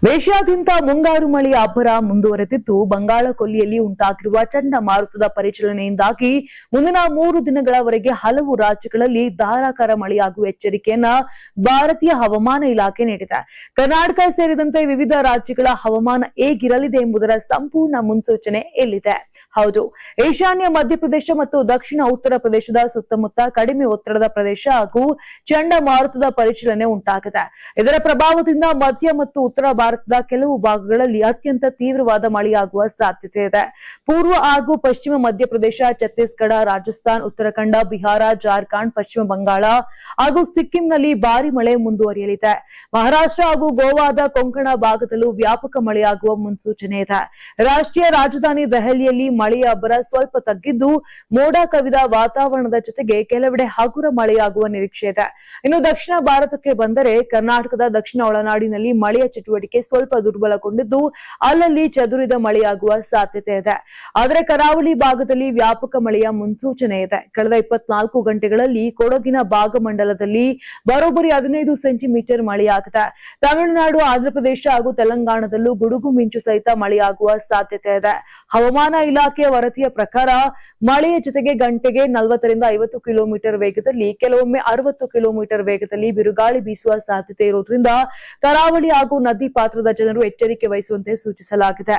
ದೇಶಾದ್ಯಂತ ಮುಂಗಾರು ಮಳೆಯ ಅಬ್ಬರ ಮುಂದುವರೆದಿದ್ದು, ಬಂಗಾಳ ಕೊಲ್ಲಿಯಲ್ಲಿ ಉಂಟಾಗಿರುವ ಚಂಡಮಾರುತದ ಪರಿಚಲನೆಯಿಂದಾಗಿ ಮುಂದಿನ 3 ದಿನಗಳವರೆಗೆ ಹಲವು ರಾಜ್ಯಗಳಲ್ಲಿ ಧಾರಾಕಾರ ಮಳೆಯಾಗುವ ಎಚ್ಚರಿಕೆಯನ್ನ ಭಾರತೀಯ ಹವಾಮಾನ ಇಲಾಖೆ ನೀಡಿದೆ. ಕರ್ನಾಟಕ ಸೇರಿದಂತೆ ವಿವಿಧ ರಾಜ್ಯಗಳ ಹವಾಮಾನ ಹೇಗಿರಲಿದೆ ಎಂಬುದರ ಸಂಪೂರ್ಣ ಮುನ್ಸೂಚನೆ ಇಲ್ಲಿದೆ. ಹೌದು, ಈಶಾನ್ಯ ಮಧ್ಯಪ್ರದೇಶ ಮತ್ತು ದಕ್ಷಿಣ ಉತ್ತರ ಪ್ರದೇಶದ ಸುತ್ತಮುತ್ತ ಕಡಿಮೆ ಒತ್ತಡದ ಪ್ರದೇಶ ಹಾಗೂ ಚಂಡಮಾರುತದ ಪರಿಚಲನೆ ಉಂಟಾಗಿದೆ. ಇದರ ಪ್ರಭಾವದಿಂದ ಮಧ್ಯ ಮತ್ತು ಉತ್ತರ ಭಾರತದ ಕೆಲವು ಭಾಗಗಳಲ್ಲಿ ಅತ್ಯಂತ ತೀವ್ರವಾದ ಮಳೆಯಾಗುವ ಸಾಧ್ಯತೆ ಇದೆ. ಪೂರ್ವ ಹಾಗೂ ಪಶ್ಚಿಮ ಮಧ್ಯಪ್ರದೇಶ, ಛತ್ತೀಸ್ಗಢ, ರಾಜಸ್ಥಾನ್, ಉತ್ತರಾಖಂಡ, ಬಿಹಾರ, ಜಾರ್ಖಂಡ್, ಪಶ್ಚಿಮ ಬಂಗಾಳ ಹಾಗೂ ಸಿಕ್ಕಿಂನಲ್ಲಿ ಭಾರಿ ಮಳೆ ಮುಂದುವರಿಯಲಿದೆ. ಮಹಾರಾಷ್ಟ್ರ ಹಾಗೂ ಗೋವಾದ ಕೊಂಕಣ ಭಾಗದಲ್ಲೂ ವ್ಯಾಪಕ ಮಳೆಯಾಗುವ ಮುನ್ಸೂಚನೆ ಇದೆ. ರಾಷ್ಟ್ರೀಯ ರಾಜಧಾನಿ ದೆಹಲಿಯಲ್ಲಿ ಮಳೆಯ ಅಬ್ಬರ ಸ್ವಲ್ಪ ತಗ್ಗಿದ್ದು, ಮೋಡ ಕವಿದ ವಾತಾವರಣದ ಜೊತೆಗೆ ಕೆಲವೆಡೆ ಹಗುರ ಮಳೆಯಾಗುವ ನಿರೀಕ್ಷೆ ಇದೆ. ಇನ್ನು ದಕ್ಷಿಣ ಭಾರತಕ್ಕೆ ಬಂದರೆ, ಕರ್ನಾಟಕದ ದಕ್ಷಿಣ ಒಳನಾಡಿನಲ್ಲಿ ಮಳೆಯ ಚಟುವಟಿಕೆ ಸ್ವಲ್ಪ ದುರ್ಬಲಗೊಂಡಿದ್ದು, ಅಲ್ಲಲ್ಲಿ ಚದುರಿದ ಮಳೆಯಾಗುವ ಸಾಧ್ಯತೆ ಇದೆ. ಆದರೆ ಕರಾವಳಿ ಭಾಗದಲ್ಲಿ ವ್ಯಾಪಕ ಮಳೆಯ ಮುನ್ಸೂಚನೆ ಇದೆ. ಕಳೆದ 24 ಗಂಟೆಗಳಲ್ಲಿ ಕೊಡಗಿನ ಭಾಗಮಂಡಲದಲ್ಲಿ ಬರೋಬ್ಬರಿ 15 ಸೆಂಟಿಮೀಟರ್ ಮಳೆಯಾಗಿದೆ. ತಮಿಳುನಾಡು, ಆಂಧ್ರಪ್ರದೇಶ ಹಾಗೂ ತೆಲಂಗಾಣದಲ್ಲೂ ಗುಡುಗು ಮಿಂಚು ಸಹಿತ ಮಳೆಯಾಗುವ ಸಾಧ್ಯತೆ ಇದೆ. ಹವಾಮಾನ ಇಲಾಖೆಯ ವರದಿಯ ಪ್ರಕಾರ ಮಳೆಯ ಜೊತೆಗೆ ಗಂಟೆಗೆ 40 ರಿಂದ 50 ಕಿಲೋಮೀಟರ್ ವೇಗದಲ್ಲಿ, ಕೆಲವೊಮ್ಮೆ 60 ಕಿಲೋಮೀಟರ್ ವೇಗದಲ್ಲಿ ಬಿರುಗಾಳಿ ಬೀಸುವ ಸಾಧ್ಯತೆ ಇರುವುದರಿಂದ ಕರಾವಳಿ ಹಾಗೂ ನದಿ ಪಾತ್ರದ ಜನರು ಎಚ್ಚರಿಕೆ ವಹಿಸುವಂತೆ ಸೂಚಿಸಲಾಗಿದೆ.